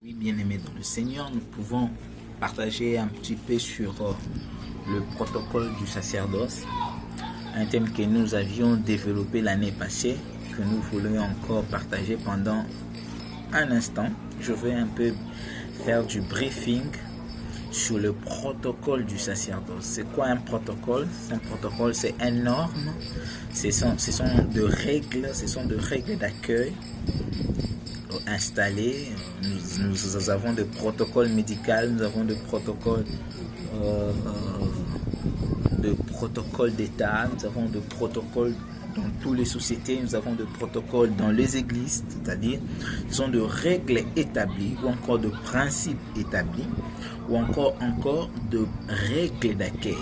Oui, bien-aimés dans le Seigneur, nous pouvons partager un petit peu sur le protocole du sacerdoce, un thème que nous avions développé l'année passée, que nous voulions encore partager pendant un instant. Je vais un peu faire du briefing sur le protocole du sacerdoce. C'est quoi un protocole? Un protocole, c'est une norme, ce sont de règles, ce sont de règles d'accueil installés. Nous avons des protocoles médicaux, nous avons des protocoles d'État, nous avons des protocoles dans toutes les sociétés, nous avons des protocoles dans les églises, c'est-à-dire ce sont de règles établies ou encore de principes établis ou encore de règles d'accueil.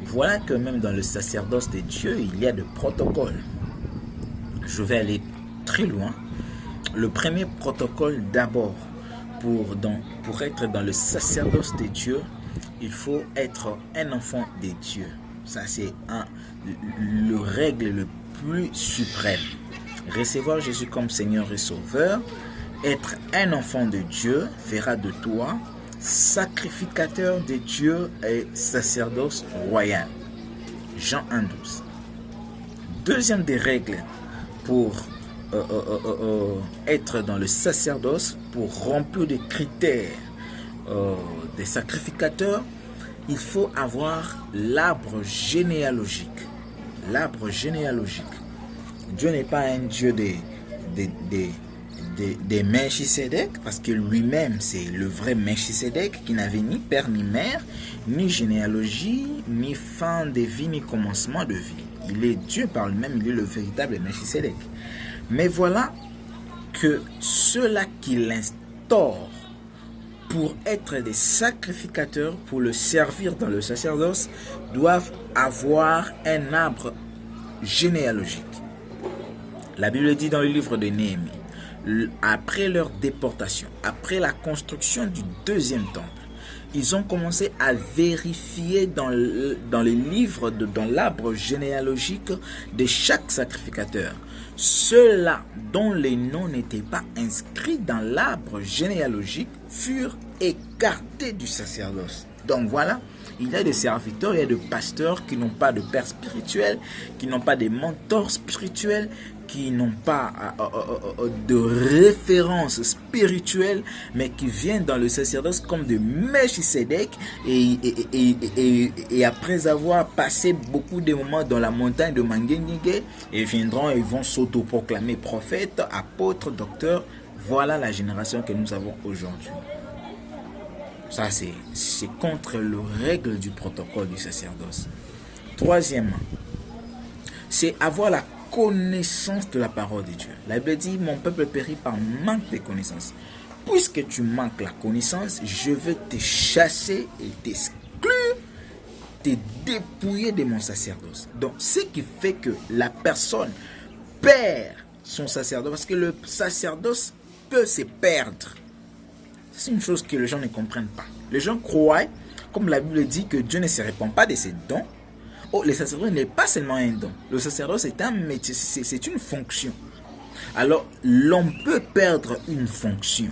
Voilà que même dans le sacerdoce de Dieu, il y a des protocoles. Je vais aller très loin. Le premier protocole d'abord, pour être dans le sacerdoce de Dieu, il faut être un enfant de Dieu. Ça, c'est le règle le plus suprême. Recevoir Jésus comme Seigneur et Sauveur, être un enfant de Dieu, fera de toi sacrificateur de Dieu et sacerdoce royal. Jean 1,12. Deuxième des règles pour être dans le sacerdoce, pour remplir les critères des sacrificateurs, il faut avoir l'arbre généalogique. L'arbre généalogique. Dieu n'est pas un Dieu des Melchisédek, parce que lui-même c'est le vrai Melchisédek qui n'avait ni père ni mère, ni généalogie, ni fin de vie, ni commencement de vie. Il est Dieu par lui-même, il est le véritable Melchisédek. Mais voilà que ceux-là qui l'instaurent pour être des sacrificateurs, pour le servir dans le sacerdoce, doivent avoir un arbre généalogique. La Bible dit dans le livre de Néhémie, après leur déportation, après la construction du deuxième temple, ils ont commencé à vérifier dans les livres, dans l'arbre généalogique de chaque sacrificateur. Ceux-là dont les noms n'étaient pas inscrits dans l'arbre généalogique furent écartés du sacerdoce. Donc voilà, il y a des serviteurs, il y a des pasteurs qui n'ont pas de père spirituel, qui n'ont pas de mentors spirituels, qui n'ont pas de référence spirituelle, mais qui viennent dans le sacerdoce comme de Melchisédek et après avoir passé beaucoup de moments dans la montagne de Mangenige, ils viendront et vont s'autoproclamer prophètes, apôtres, docteurs. Voilà la génération que nous avons aujourd'hui. Ça, c'est contre les règles du protocole du sacerdoce. Troisièmement, c'est avoir la connaissance de la parole de Dieu. La Bible dit, mon peuple périt par manque de connaissance. Puisque tu manques la connaissance, je vais te chasser et t'exclure, te dépouiller de mon sacerdoce. Donc, ce qui fait que la personne perd son sacerdoce, parce que le sacerdoce peut se perdre. C'est une chose que les gens ne comprennent pas. Les gens croient, comme la Bible dit, que Dieu ne se répand pas de ses dons. Oh, le sacerdoce n'est pas seulement un don. Le sacerdoce est un métier, c'est une fonction. Alors, l'on peut perdre une fonction.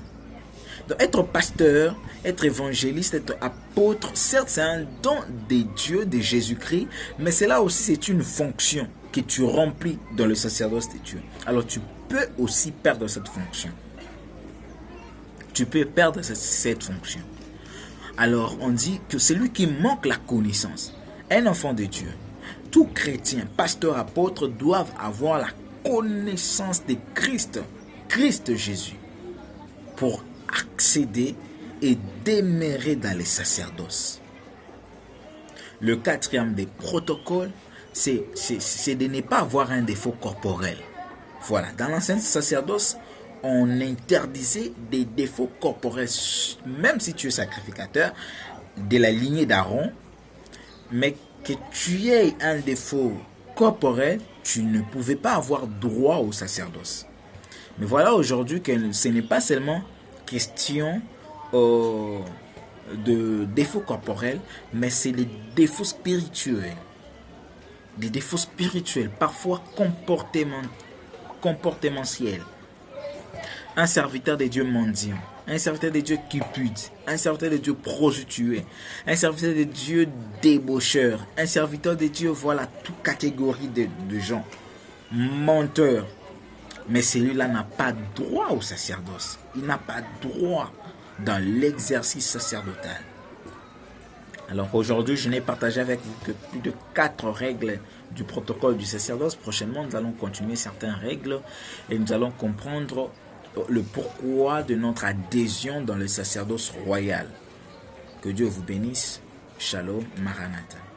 Donc, être pasteur, être évangéliste, être apôtre, certes, c'est un don de Dieu, de Jésus-Christ, mais cela aussi, c'est une fonction que tu remplis dans le sacerdoce de Dieu. Alors, tu peux aussi perdre cette fonction. Tu peux perdre cette fonction. Alors, on dit que celui qui manque la connaissance, un enfant de Dieu, tout chrétien, pasteur, apôtre doivent avoir la connaissance de Christ, Christ Jésus, pour accéder et demeurer dans les sacerdoces. Le quatrième des protocoles, c'est de ne pas avoir un défaut corporel. Voilà, dans l'ancien sacerdoce, on interdisait des défauts corporels, même si tu es sacrificateur de la lignée d'Aaron, mais que tu aies un défaut corporel, tu ne pouvais pas avoir droit au sacerdoce. Mais voilà aujourd'hui que ce n'est pas seulement question de défauts corporels, mais c'est les défauts spirituels. Des défauts spirituels, parfois comportementiels. Un serviteur de Dieu mendiant, un serviteur de Dieu cupide, un serviteur de Dieu prostitué, un serviteur de Dieu débaucheur, un serviteur de Dieu, voilà, toute catégorie de gens, menteur. Mais celui-là n'a pas droit au sacerdoce. Il n'a pas droit dans l'exercice sacerdotal. Alors aujourd'hui, je n'ai partagé avec vous que plus de 4 règles du protocole du sacerdoce. Prochainement, nous allons continuer certaines règles et nous allons comprendre le pourquoi de notre adhésion dans le sacerdoce royal. Que Dieu vous bénisse. Shalom, Maranatha.